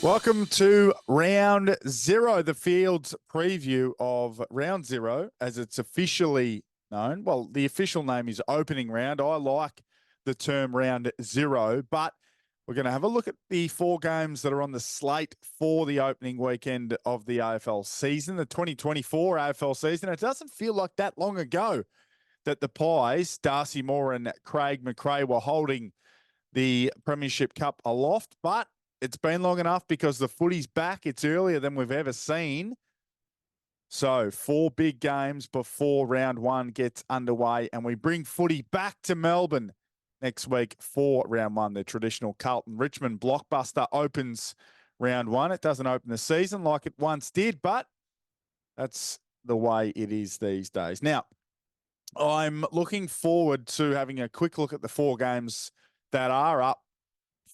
Welcome to round zero, the field's preview of round zero, as it's officially known. Well, the official name is opening round. I like the term round zero, but we're going to have a look at the four games that are on the slate for the opening weekend of the AFL season, the 2024 AFL season. It doesn't feel like that long ago that the Pies, Darcy Moore and Craig McRae, were holding the Premiership Cup aloft, but it's been long enough because the footy's back. It's earlier than we've ever seen. So 4 big games before round one gets underway, and we bring footy back to Melbourne next week for round one. The traditional Carlton-Richmond blockbuster opens round one. It doesn't open the season like it once did, but that's the way it is these days. Now, I'm looking forward to having a quick look at the 4 games that are up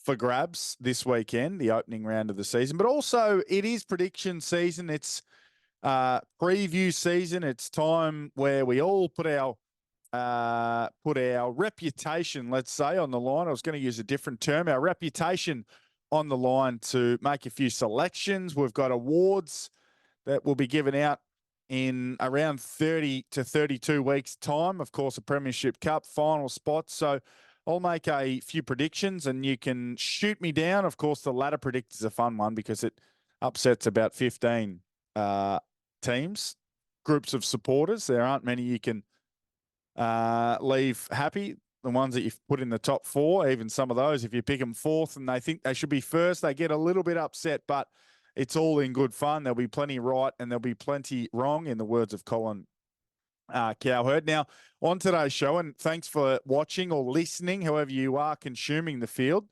for grabs this weekend, the opening round of the season, but also it is prediction season. It's preview season. It's time where we all put our reputation, let's say, on the line. I was going to use a different term, our reputation on the line to make a few selections. We've got awards that will be given out in around 30 to 32 weeks' time. Of course, a Premiership Cup final spot. So I'll make a few predictions and you can shoot me down. Of course, the ladder predictor is a fun one because it upsets about 15 teams, groups of supporters. There aren't many you can leave happy. The ones that you've put in the top 4, even some of those, if you pick them fourth and they think they should be first, they get a little bit upset, but it's all in good fun. There'll be plenty right and there'll be plenty wrong, in the words of Colin Cowherd. Now, on today's show, and thanks for watching or listening, however you are consuming the field,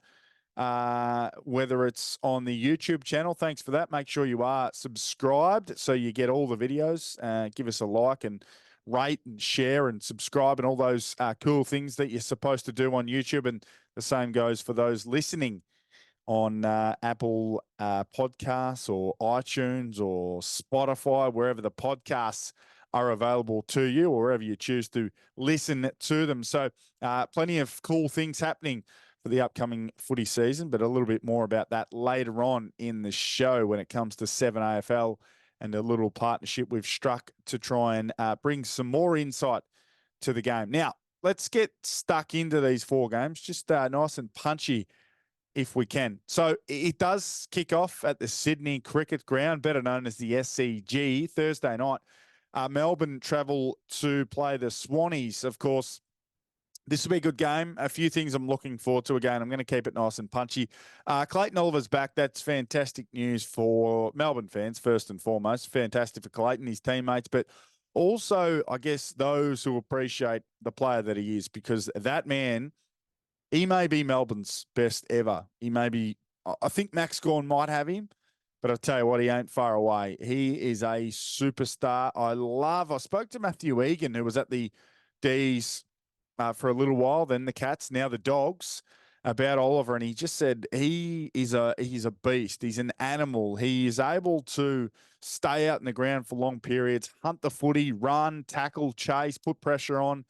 whether it's on the YouTube channel, thanks for that. Make sure you are subscribed so you get all the videos. Give us a like and rate and share and subscribe and all those cool things that you're supposed to do on YouTube. And the same goes for those listening on Apple Podcasts or iTunes or Spotify, wherever the podcasts are available to you or wherever you choose to listen to them. So plenty of cool things happening for the upcoming footy season, but a little bit more about that later on in the show when it comes to 7 AFL and a little partnership we've struck to try and bring some more insight to the game. Now, let's get stuck into these 4 games, just nice and punchy if we can. So it does kick off at the Sydney Cricket Ground, better known as the SCG, Thursday night. Melbourne travel to play the Swannies. Of course, this will be a good game. A few things I'm looking forward to. Again, I'm going to keep it nice and punchy. Clayton Oliver's back. That's fantastic news for Melbourne fans, first and foremost. Fantastic for Clayton, his teammates, but also, I guess, those who appreciate the player that he is, because that man, he may be Melbourne's best ever. He may be, I think Max Gawn might have him, but I'll tell you what, he ain't far away. He is a superstar. I spoke to Matthew Egan, who was at the D's for a little while, then the Cats, now the Dogs, about Oliver, and he just said he's a beast. He's an animal. He is able to stay out in the ground for long periods, hunt the footy, run, tackle, chase, put pressure on.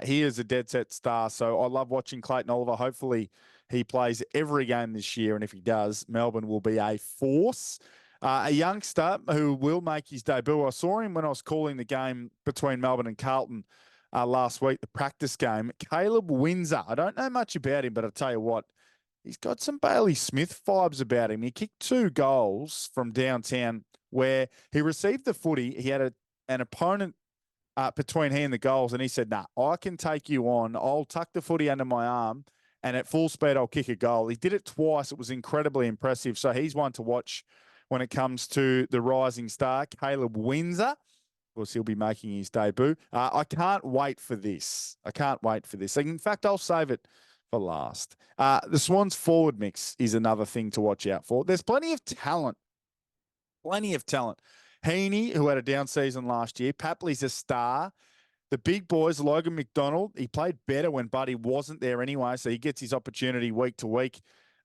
He is a dead set star. So I love watching Clayton Oliver. Hopefully he plays every game this year, and if he does, Melbourne will be a force. A youngster who will make his debut. I saw him when I was calling the game between Melbourne and Carlton last week, the practice game. Caleb Windsor. I don't know much about him, but I'll tell you what, he's got some Bailey Smith vibes about him. He kicked 2 goals from downtown where he received the footy. He had an opponent between he and the goals, and he said, nah, I can take you on. I'll tuck the footy under my arm, and at full speed, I'll kick a goal. He did it twice. It was incredibly impressive. So he's one to watch when it comes to the rising star, Caleb Windsor. Of course, he'll be making his debut. I can't wait for this. In fact, I'll save it for last. The Swans forward mix is another thing to watch out for. There's plenty of talent. Heaney, who had a down season last year. Papley's a star. The big boys, Logan McDonald, he played better when Buddy wasn't there anyway, so he gets his opportunity week to week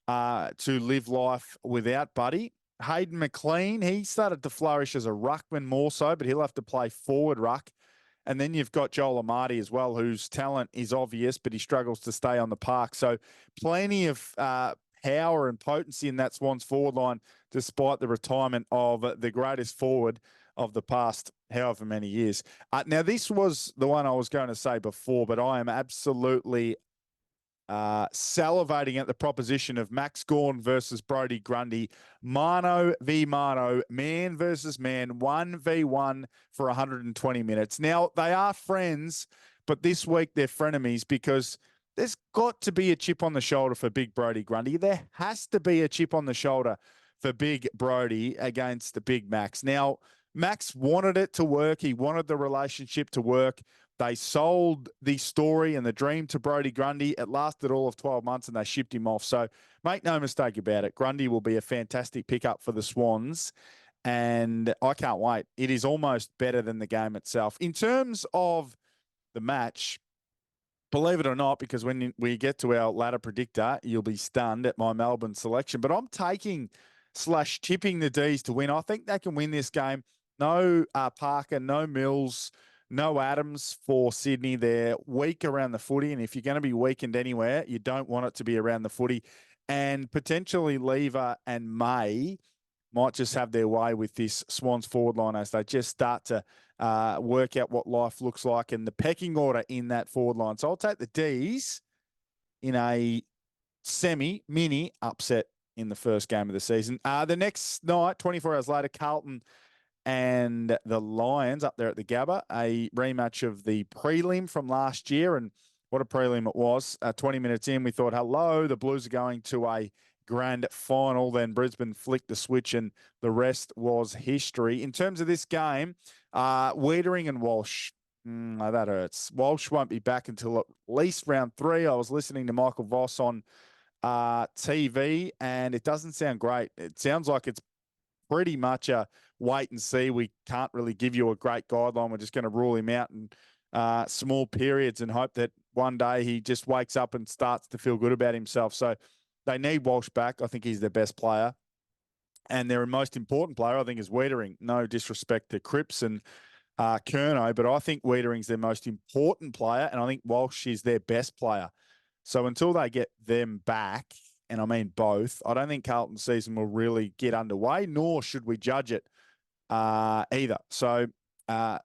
to live life without Buddy. Hayden McLean, he started to flourish as a ruckman more so, but he'll have to play forward ruck. And then you've got Joel Amati as well, whose talent is obvious, but he struggles to stay on the park. So plenty of power and potency in that Swans forward line, despite the retirement of the greatest forward of the past however many years. Now, this was the one I was going to say before, but I am absolutely salivating at the proposition of Max Gawn versus Brodie Grundy. Mano v Mano, man versus man, 1v1 for 120 minutes. Now, they are friends, but this week they're frenemies because there's got to be a chip on the shoulder for big Brodie Grundy. There has to be a chip on the shoulder for big Brodie against the big Max. Now, Max wanted it to work. He wanted the relationship to work. They sold the story and the dream to Brodie Grundy. It lasted all of 12 months and they shipped him off. So make no mistake about it. Grundy will be a fantastic pickup for the Swans. And I can't wait. It is almost better than the game itself. In terms of the match, believe it or not, because when we get to our ladder predictor, you'll be stunned at my Melbourne selection. But I'm taking/tipping the D's to win. I think they can win this game. No Parker, no Mills, no Adams for Sydney. They're weak around the footy, and if you're going to be weakened anywhere, you don't want it to be around the footy. And potentially Lever and May might just have their way with this Swans forward line as they just start to work out what life looks like and the pecking order in that forward line. So I'll take the D's in a mini upset in the first game of the season. The next night, 24 hours later, Carlton and the Lions up there at the Gabba, a rematch of the prelim from last year. And what a prelim it was. 20 minutes in, we thought, hello, the Blues are going to a grand final. Then Brisbane flicked the switch and the rest was history. In terms of this game, Wiedering and Walsh, that hurts. Walsh won't be back until at least round 3. I was listening to Michael Voss on TV and it doesn't sound great. It sounds like it's pretty much a wait and see. We can't really give you a great guideline. We're just going to rule him out in small periods and hope that one day he just wakes up and starts to feel good about himself. So they need Walsh back. I think he's their best player. And their most important player, I think, is Wiedering. No disrespect to Cripps and Curnow, but I think Wiedering's their most important player, and I think Walsh is their best player. So until they get them back, and I mean both, I don't think Carlton's season will really get underway, nor should we judge it either. So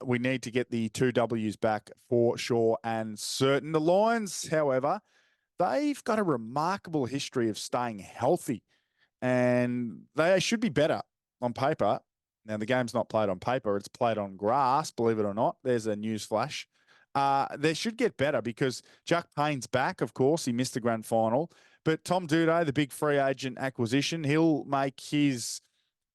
we need to get the 2 W's back for sure and certain. The Lions, however, they've got a remarkable history of staying healthy, and they should be better on paper. Now, the game's not played on paper. It's played on grass, believe it or not. There's a news flash. They should get better because Jack Payne's back, of course. He missed the grand final. But Tom Duday, the big free agent acquisition, he'll make his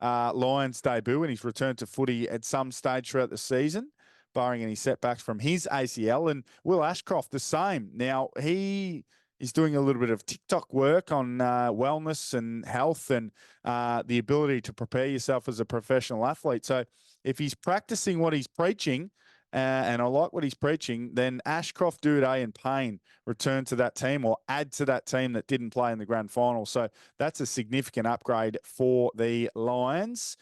Lions debut and he's returned to footy at some stage throughout the season, barring any setbacks from his ACL. And Will Ashcroft, the same. Now, he is doing a little bit of TikTok work on wellness and health and the ability to prepare yourself as a professional athlete. So if he's practicing what he's preaching, and I like what he's preaching, then Ashcroft, Duday and Payne return to that team or add to that team that didn't play in the grand final. So that's a significant upgrade for the Lions.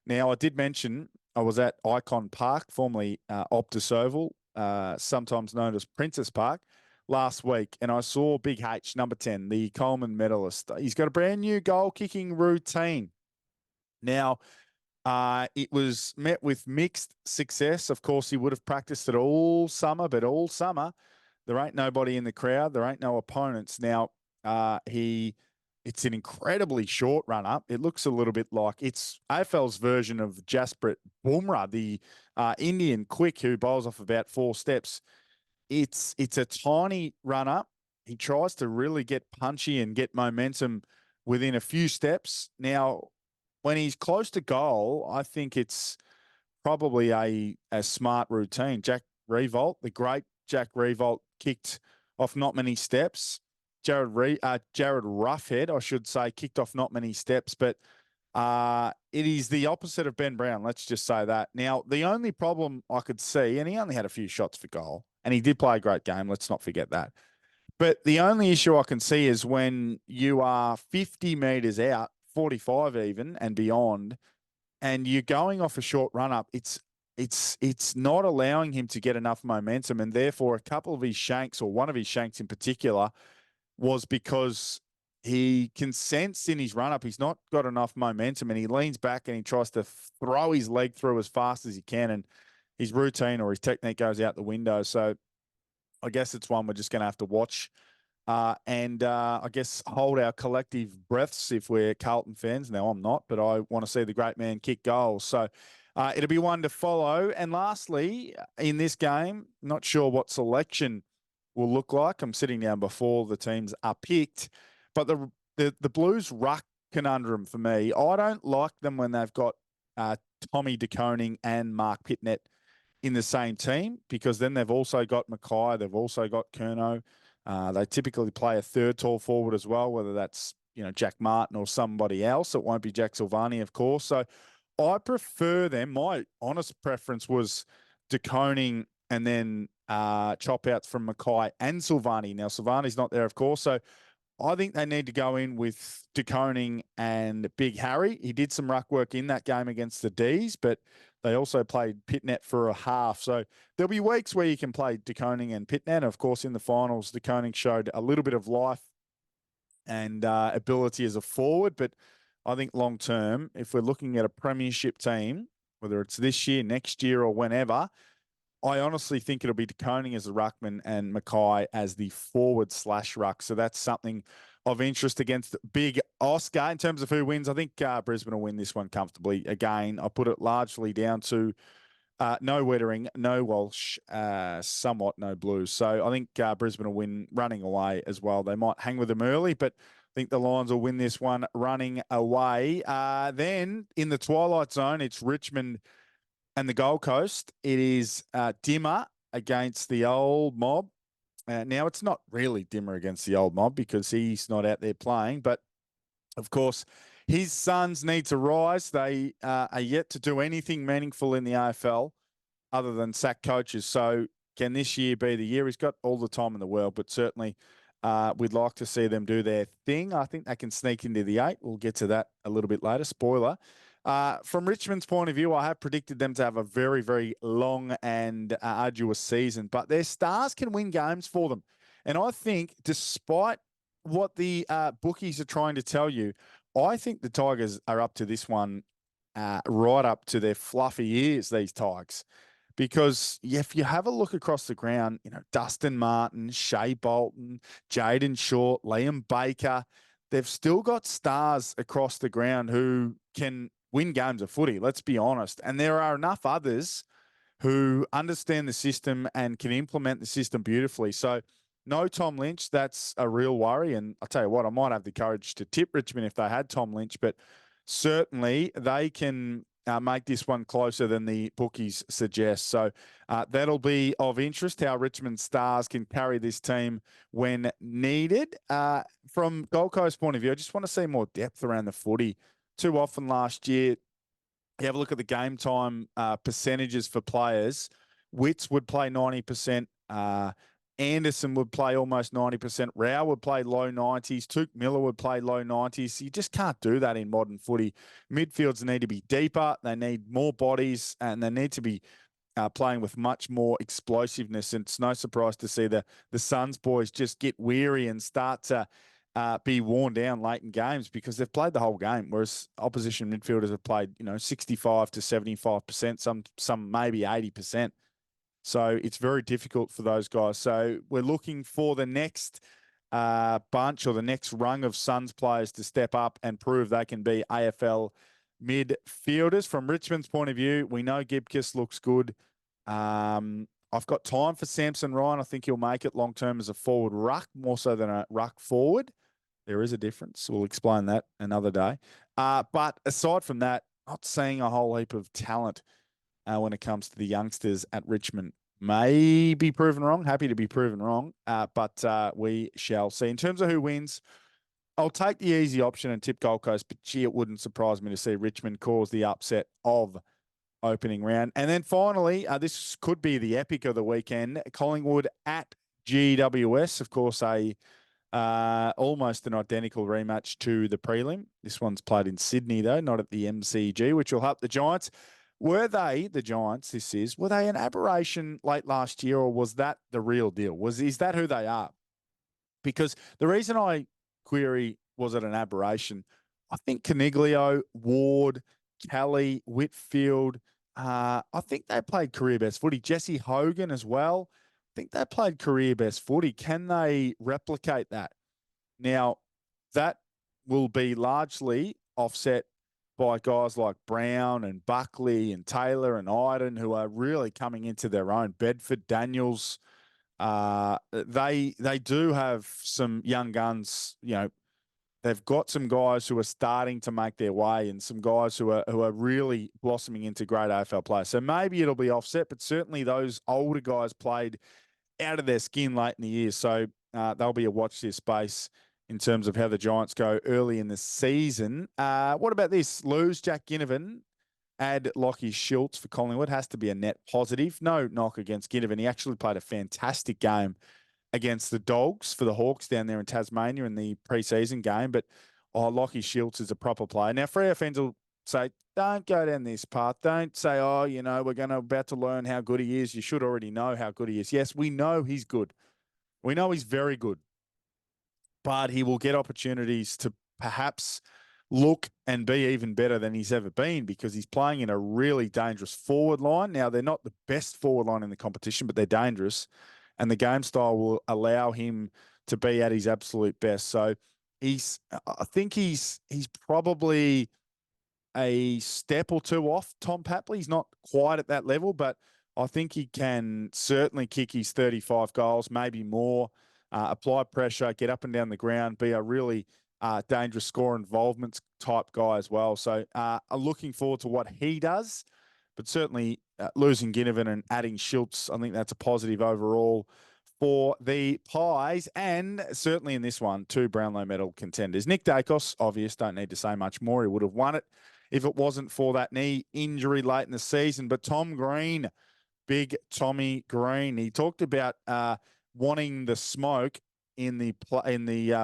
Now, I did mention I was at Icon Park, formerly Optus Oval, sometimes known as Princess Park, last week, and I saw Big H, number 10, the Coleman medalist. He's got a brand new goal-kicking routine. Now, it was met with mixed success. Of course, he would have practiced it all summer, but all summer, there ain't nobody in the crowd. There ain't no opponents. Now, it's an incredibly short run-up. It looks a little bit like it's AFL's version of Jasprit Bumrah, the Indian quick who bowls off about 4 steps. It's a tiny run-up. He tries to really get punchy and get momentum within a few steps. Now, when he's close to goal, I think it's probably a smart routine. Jack Riewoldt, the great Jack Riewoldt, kicked off not many steps. Jared Roughhead, I should say, kicked off not many steps, but it is the opposite of Ben Brown. Let's just say that. Now, the only problem I could see, and he only had a few shots for goal, and he did play a great game. Let's not forget that. But the only issue I can see is when you are 50 metres out, 45 even and beyond, and you're going off a short run up, it's not allowing him to get enough momentum, and therefore a couple of his shanks, or one of his shanks in particular, was because he can sense in his run-up he's not got enough momentum, and he leans back and he tries to throw his leg through as fast as he can, and his routine or his technique goes out the window. So I guess it's one we're just going to have to watch and I guess hold our collective breaths if we're Carlton fans. Now, I'm not, but I want to see the great man kick goals. So it'll be one to follow. And lastly, in this game, not sure what selection will look like. I'm sitting down before the teams are picked, but the Blues ruck conundrum for me, I don't like them when they've got Tommy DeConing and Mark Pitnett in the same team, because then they've also got Mackay, they've also got Curnow. They typically play a third tall forward as well, whether that's, Jack Martin or somebody else. It won't be Jack Silvani, of course. So I prefer them. My honest preference was DeConing and then chop outs from Mackay and Silvani. Now, Silvani's not there, of course. So I think they need to go in with DeConing and Big Harry. He did some ruck work in that game against the D's, but they also played Pitnet for a half. So there'll be weeks where you can play DeConing and Pitnet. Of course, in the finals, DeConing showed a little bit of life and ability as a forward. But I think long term, if we're looking at a premiership team, whether it's this year, next year, or whenever, I honestly think it'll be DeConing as the ruckman and Mackay as the forward/ruck. So that's something of interest against Big Oscar. In terms of who wins, I think Brisbane will win this one comfortably. Again, I put it largely down to no Wettering, no Walsh, somewhat no Blues. So I think Brisbane will win running away as well. They might hang with them early, but I think the Lions will win this one running away. Then in the twilight zone, it's Richmond and the Gold Coast. It is Dimmer against the old mob. Now, it's not really Dimmer against the old mob because he's not out there playing. But, of course, his sons need to rise. They are yet to do anything meaningful in the AFL other than sack coaches. So can this year be the year? He's got all the time in the world, but certainly we'd like to see them do their thing. I think they can sneak into the 8. We'll get to that a little bit later. Spoiler. From Richmond's point of view, I have predicted them to have a very, very long and arduous season, but their stars can win games for them. And I think despite what the bookies are trying to tell you, I think the Tigers are up to this one right up to their fluffy ears, these Tigers. Because if you have a look across the ground, Dustin Martin, Shea Bolton, Jaden Short, Liam Baker, they've still got stars across the ground who can win games of footy, let's be honest. And there are enough others who understand the system and can implement the system beautifully. So no Tom Lynch, that's a real worry. And I'll tell you what, I might have the courage to tip Richmond if they had Tom Lynch, but certainly they can make this one closer than the bookies suggest. So that'll be of interest, how Richmond Stars can carry this team when needed. From Gold Coast point of view, I just want to see more depth around the footy. Too often last year, you have a look at the game time percentages for players. Witts would play 90%. Anderson would play almost 90%. Rao would play low 90s. Touk Miller would play low 90s. You just can't do that in modern footy. Midfields need to be deeper. They need more bodies, and they need to be playing with much more explosiveness. And it's no surprise to see the Suns boys just get weary and start to be worn down late in games because they've played the whole game, whereas opposition midfielders have played, 65 to 75%, some maybe 80%. So it's very difficult for those guys. So we're looking for the next bunch or the next rung of Suns players to step up and prove they can be AFL midfielders. From Richmond's point of view, we know Gibcus looks good. I've got time for Samson Ryan. I think he'll make it long-term as a forward ruck, more so than a ruck forward. There is a difference. We'll explain that another day. But aside from that, not seeing a whole heap of talent when it comes to the youngsters at Richmond. May be proven wrong. Happy to be proven wrong. But we shall see. In terms of who wins, I'll take the easy option and tip Gold Coast, but gee, it wouldn't surprise me to see Richmond cause the upset of opening round. And then finally, this could be the epic of the weekend. Collingwood at GWS. Of course, almost an identical rematch to the prelim. This one's played in Sydney, though, not at the MCG, which will help the Giants. Were they, the Giants, were they an aberration late last year, or was that the real deal? Is that who they are? Because the reason I query was it an aberration? I think Caniglio, Ward, Kelly, Whitfield, I think they played career best footy. Jesse Hogan as well. I think they played career best footy. Can they replicate that? Now, that will be largely offset by guys like Brown and Buckley and Taylor and Iden, who are really coming into their own. Bedford, Daniels, they do have some young guns. You know, they've got some guys who are starting to make their way, and some guys who are really blossoming into great AFL players. So maybe it'll be offset, but certainly those older guys played out of their skin late in the year. So they'll be a watch this space in terms of how the Giants go early in the season. What about this? Lose Jack Ginnivan, add Lockie Schultz for Collingwood. Has to be a net positive. No knock against Ginnivan. He actually played a fantastic game against the Dogs for the Hawks down there in Tasmania in the preseason game. But Lockie Schultz is a proper player. Now, Freo fans will say, don't go down this path. Don't say, we're about to learn how good he is. You should already know how good he is. Yes, we know he's good. We know he's very good. But he will get opportunities to perhaps look and be even better than he's ever been, because he's playing in a really dangerous forward line. Now, they're not the best forward line in the competition, but they're dangerous. And the game style will allow him to be at his absolute best. So I think he's probably a step or two off Tom Papley. He's not quite at that level, but I think he can certainly kick his 35 goals, maybe more, apply pressure, get up and down the ground, be a really dangerous score involvement type guy as well. So I'm looking forward to what he does, but certainly losing Ginnivan and adding Schultz, I think that's a positive overall for the Pies. And certainly in this one, 2 Brownlow medal contenders. Nick Dacos, obvious, don't need to say much more. He would have won it if it wasn't for that knee injury late in the season. But Tom Green, big Tommy Green, he talked about wanting the smoke in the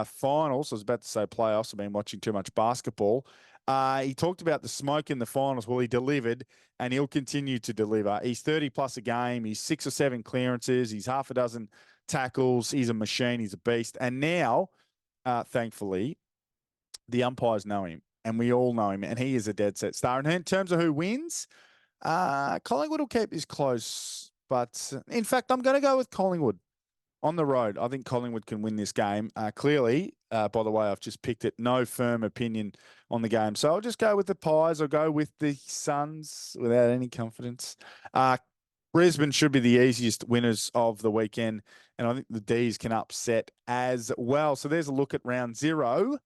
finals. I was about to say playoffs. I've been watching too much basketball. He talked about the smoke in the finals. Well, he delivered, and he'll continue to deliver. He's 30 plus a game. He's 6 or 7 clearances. He's half a dozen tackles. He's a machine. He's a beast. And now, thankfully, the umpires know him, and we all know him, and he is a dead set star. And in terms of who wins, Collingwood will keep this close. But in fact, I'm going to go with Collingwood on the road. I think Collingwood can win this game. Clearly, by the way, I've just picked it. No firm opinion on the game. So I'll just go with the Pies. I'll go with the Suns without any confidence. Brisbane should be the easiest winners of the weekend, and I think the D's can upset as well. So there's a look at round 0.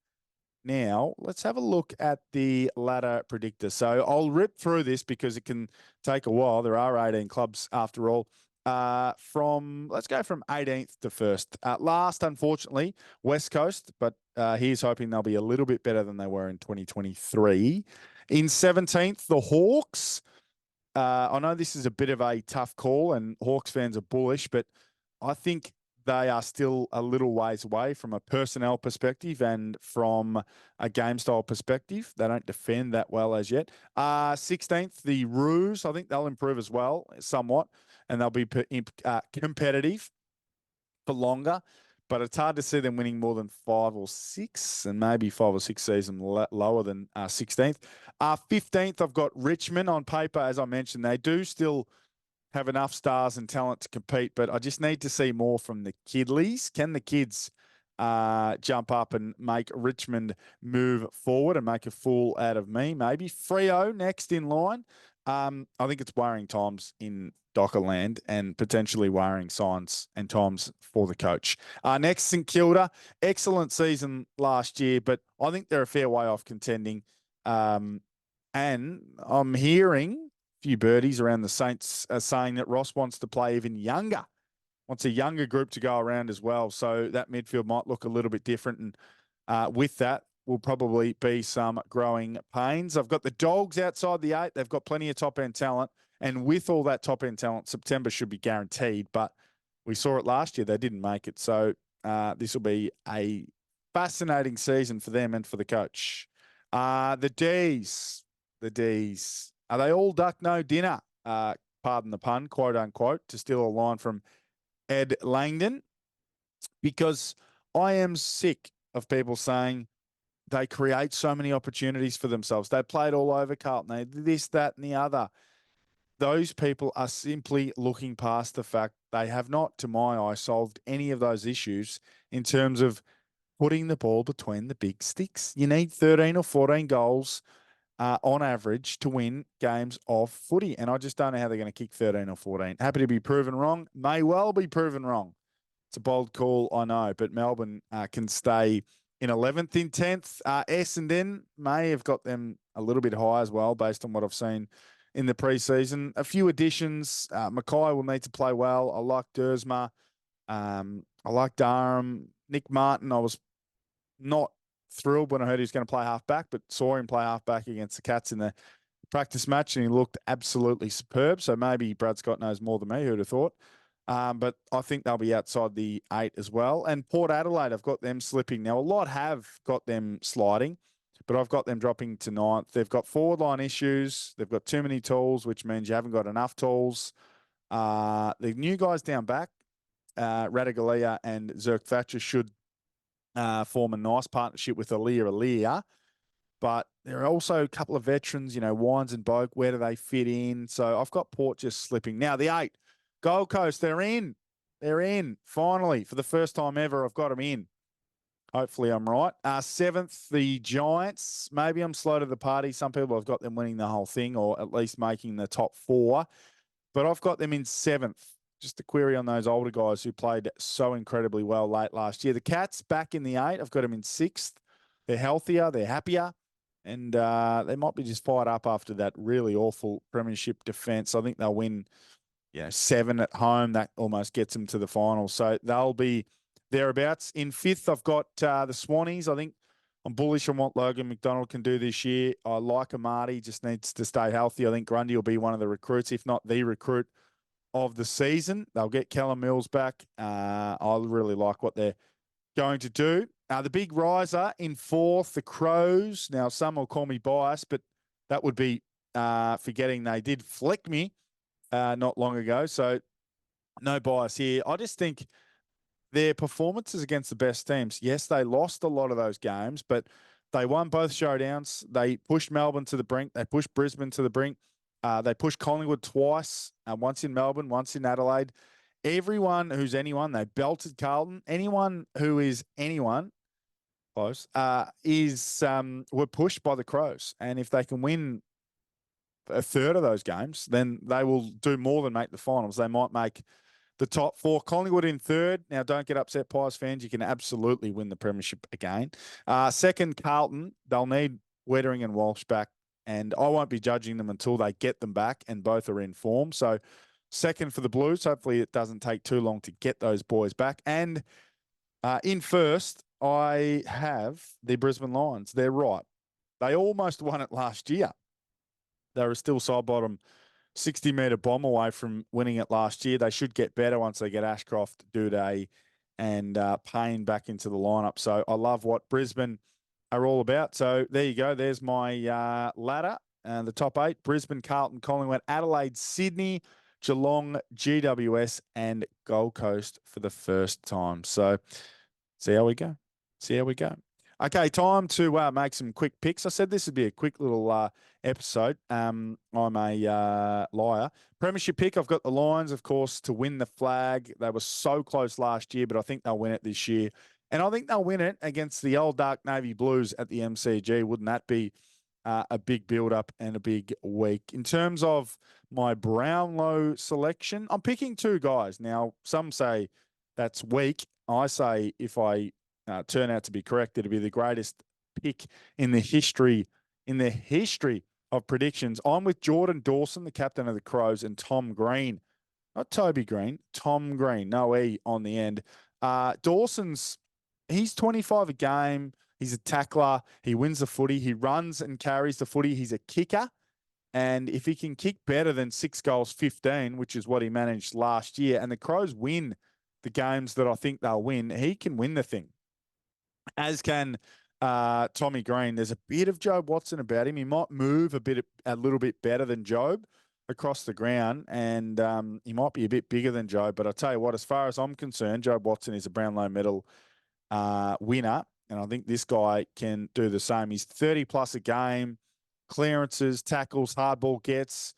Now, let's have a look at the ladder predictor. So I'll rip through this because it can take a while. There are 18 clubs after all. Let's go from 18th to 1st. Last, unfortunately, West Coast, but here's hoping they'll be a little bit better than they were in 2023. In 17th, the Hawks. I know this is a bit of a tough call, and Hawks fans are bullish, but I think they are still a little ways away from a personnel perspective and from a game style perspective. They don't defend that well as yet. 16th, the Roos. I think they'll improve as well, somewhat, and they'll be competitive for longer. But it's hard to see them winning more than 5 or 6, and maybe 5 or 6 seasons lower than 16th. 15th, I've got Richmond on paper. As I mentioned, they do still have enough stars and talent to compete, but I just need to see more from the Kidleys. Can the kids jump up and make Richmond move forward and make a fool out of me? Maybe. Freo next in line. I think it's worrying times in Dockerland, and potentially worrying signs and times for the coach. Next, St Kilda. Excellent season last year, but I think they're a fair way off contending. And I'm hearing few birdies around the Saints are saying that Ross wants to play even younger, wants a younger group to go around as well. So that midfield might look a little bit different. And with that will probably be some growing pains. I've got the Dogs outside the 8. They've got plenty of top-end talent. And with all that top-end talent, September should be guaranteed. But we saw it last year. They didn't make it. So this will be a fascinating season for them and for the coach. The D's. Are they all duck, no dinner? Pardon the pun, quote unquote, to steal a line from Ed Langdon, because I am sick of people saying they create so many opportunities for themselves. They played all over Carlton. They did this, that, and the other. Those people are simply looking past the fact they have not, to my eye, solved any of those issues in terms of putting the ball between the big sticks. You need 13 or 14 goals on average to win games of footy. And I just don't know how they're going to kick 13 or 14. Happy to be proven wrong. May well be proven wrong. It's a bold call, I know, but Melbourne can stay in 11th, in 10th. Essendon may have got them a little bit high as well, based on what I've seen in the preseason. A few additions. Mackay will need to play well. I like Dersma. I like Durham. Nick Martin, I was not thrilled when I heard he was going to play halfback, but saw him play halfback against the Cats in the practice match, and he looked absolutely superb. So maybe Brad Scott knows more than me, who'd have thought. But I think they'll be outside the 8 as well. And Port Adelaide, I've got them slipping. Now, a lot have got them sliding, but I've got them dropping to 9th. They've got forward line issues. They've got too many tools, which means you haven't got enough tools. The new guys down back, Radagalia and Zerk Thatcher, should form a nice partnership with Alia. But there are also a couple of veterans, Wines and Boak. Where do they fit in? So I've got Port just slipping. Now, the 8, Gold Coast, they're in. They're in. Finally, for the first time ever, I've got them in. Hopefully I'm right. 7th, the Giants. Maybe I'm slow to the party. Some people have got them winning the whole thing, or at least making the top 4. But I've got them in 7th. Just a query on those older guys who played so incredibly well late last year. The Cats back in the 8. I've got them in 6th. They're healthier. They're happier. And they might be just fired up after that really awful premiership defence. I think they'll win, 7 at home. That almost gets them to the final. So they'll be thereabouts. In 5th, I've got the Swannies. I think I'm bullish on what Logan McDonald can do this year. I like Amati, just needs to stay healthy. I think Grundy will be one of the recruits, if not the recruit of the season. They'll get Callum Mills back. I really like what they're going to do. The big riser in 4th, the Crows. Now, some will call me biased, but that would be forgetting they did flick me not long ago. So no bias here. I just think their performances against the best teams, yes, they lost a lot of those games, but they won both showdowns. They pushed Melbourne to the brink. They pushed Brisbane to the brink. They pushed Collingwood twice, once in Melbourne, once in Adelaide. Everyone who's anyone, they belted Carlton. Anyone who is anyone close were pushed by the Crows. And if they can win a third of those games, then they will do more than make the finals. They might make the top 4. Collingwood in 3rd. Now, don't get upset, Pies fans. You can absolutely win the premiership again. 2nd, Carlton. They'll need Wettering and Walsh back, and I won't be judging them until they get them back, and both are in form. So 2nd for the Blues. Hopefully it doesn't take too long to get those boys back. And in 1st, I have the Brisbane Lions. They're right. They almost won it last year. They were still side bottom 60-metre bomb away from winning it last year. They should get better once they get Ashcroft, Duday, and Payne back into the lineup. So I love what Brisbane are all about. So there you go. There's my ladder. The top 8, Brisbane, Carlton, Collingwood, Adelaide, Sydney, Geelong, GWS, and Gold Coast for the first time. So see how we go. Okay, time to make some quick picks. I said this would be a quick little episode. I'm a liar. Premiership pick, I've got the Lions, of course, to win the flag. They were so close last year, but I think they'll win it this year. And I think they'll win it against the old Dark Navy Blues at the MCG. Wouldn't that be a big build-up and a big week? In terms of my Brownlow selection, I'm picking 2 guys. Now, some say that's weak. I say if I turn out to be correct, it'll be the greatest pick in the history of predictions. I'm with Jordan Dawson, the captain of the Crows, and Tom Green. Not Toby Green, Tom Green. No E on the end. He's 25 a game. He's a tackler. He wins the footy. He runs and carries the footy. He's a kicker. And if he can kick better than 6 goals, 15, which is what he managed last year, and the Crows win the games that I think they'll win, he can win the thing. As can Tommy Green. There's a bit of Jobe Watson about him. He might move a little bit better than Jobe across the ground, and he might be a bit bigger than Jobe. But I'll tell you what, as far as I'm concerned, Jobe Watson is a Brownlow medal winner. And I think this guy can do the same. He's 30 plus a game, clearances, tackles, hard ball gets.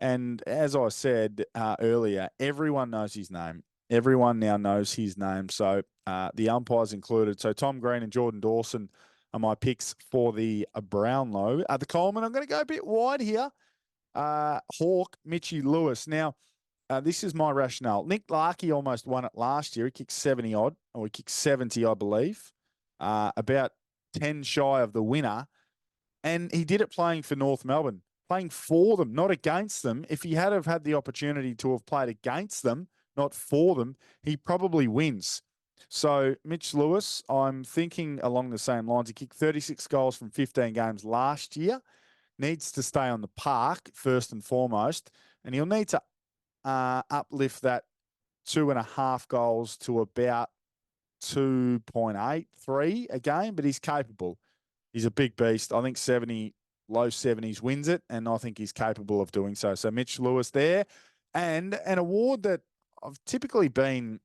And as I said earlier, everyone knows his name. Everyone now knows his name. So the umpires included. So Tom Green and Jordan Dawson are my picks for the Brownlow. The Coleman, I'm going to go a bit wide here. Hawk, Mitchy Lewis. Now, this is my rationale. Nick Larkey almost won it last year. He kicked 70 odd, or he kicked 70, I believe. About 10 shy of the winner. And he did it playing for North Melbourne, playing for them, not against them. If he had have had the opportunity to have played against them, not for them, he probably wins. So Mitch Lewis, I'm thinking along the same lines. He kicked 36 goals from 15 games last year. Needs to stay on the park first and foremost. And he'll need to uplift that 2.5 goals to about 2.83 a game, but he's capable. He's a big beast. I think 70, low 70s wins it, and I think he's capable of doing so. So Mitch Lewis there. And an award that I've typically been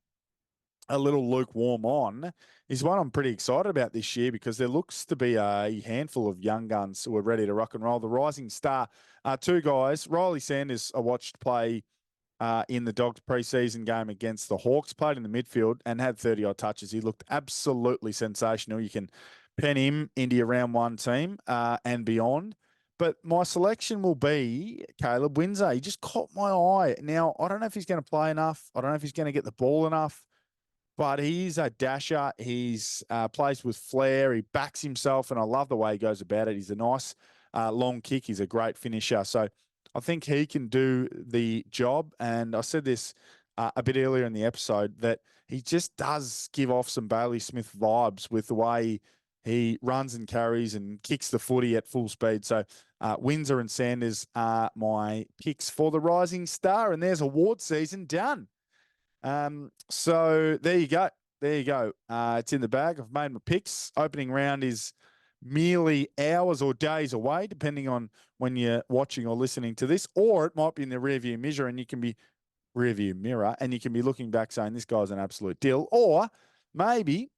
a little lukewarm on is one I'm pretty excited about this year because there looks to be a handful of young guns who are ready to rock and roll. The Rising Star, two guys. Riley Sanders, I watched play in the Dogs preseason game against the Hawks, played in the midfield and had 30-odd touches. He looked absolutely sensational. You can pen him into your round one team and beyond. But my selection will be Caleb Windsor. He just caught my eye. Now, I don't know if he's going to play enough. I don't know if he's going to get the ball enough. But he's a dasher. He's plays with flair. He backs himself, and I love the way he goes about it. He's a nice long kick. He's a great finisher. So I think he can do the job. And I said this a bit earlier in the episode that he just does give off some Bailey Smith vibes with the way he runs and carries and kicks the footy at full speed. So Windsor and Sanders are my picks for the Rising Star. And there's award season done. So there you go. There you go. It's in the bag. I've made my picks. Opening round is merely hours or days away, depending on when you're watching or listening to this, or it might be in the rearview mirror and you can be looking back saying this guy's an absolute deal, or maybe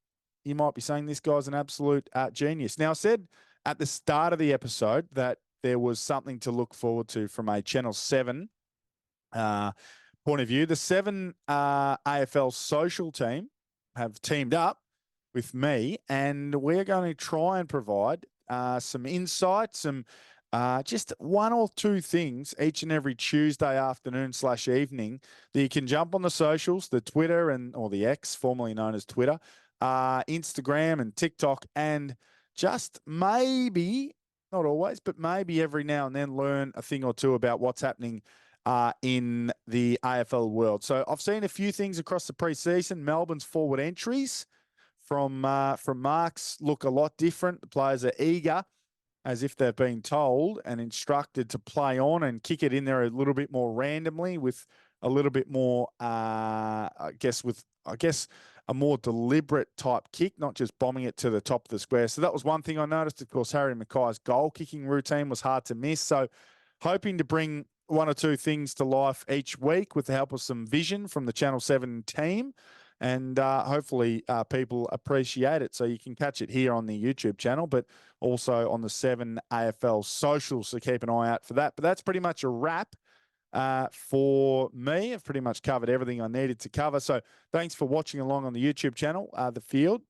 you might be saying this guy's an absolute genius. Now, I said at the start of the episode that there was something to look forward to from a Channel 7 point of view. The 7 AFL social team have teamed up with me, and we're going to try and provide some insight, some just one or two things each and every Tuesday afternoon / evening that you can jump on the socials, the Twitter or the X, formerly known as Twitter, Instagram and TikTok, and just maybe, not always, but maybe every now and then learn a thing or two about what's happening in the AFL world. So I've seen a few things across the preseason. Melbourne's forward entries from Marks look a lot different. The players are eager, as if they've been told and instructed to play on and kick it in there a little bit more randomly with a little bit more, I guess, a more deliberate type kick, not just bombing it to the top of the square. So that was one thing I noticed. Of course, Harry Mackay's goal kicking routine was hard to miss. So hoping to bring one or two things to life each week with the help of some vision from the Channel 7 team. And hopefully people appreciate it. So you can catch it here on the YouTube channel, but also on the 7 AFL socials. So keep an eye out for that. But that's pretty much a wrap for me. I've pretty much covered everything I needed to cover. So thanks for watching along on the YouTube channel, The Field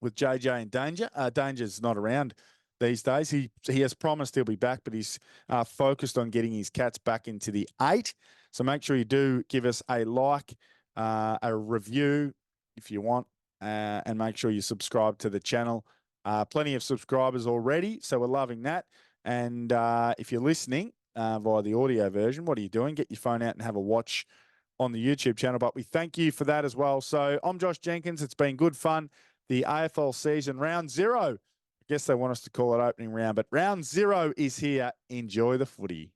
with JJ and Danger. Danger's not around these days. He has promised he'll be back, but he's focused on getting his Cats back into the 8. So make sure you do give us a like, a review if you want, and make sure you subscribe to the channel. Plenty of subscribers already, so we're loving that. And if you're listening via the audio version, what are you doing? Get your phone out and have a watch on the YouTube channel. But we thank you for that as well. So I'm Josh Jenkins. It's been good fun. The AFL season, round 0. I guess they want us to call it opening round, but round 0 is here. Enjoy the footy.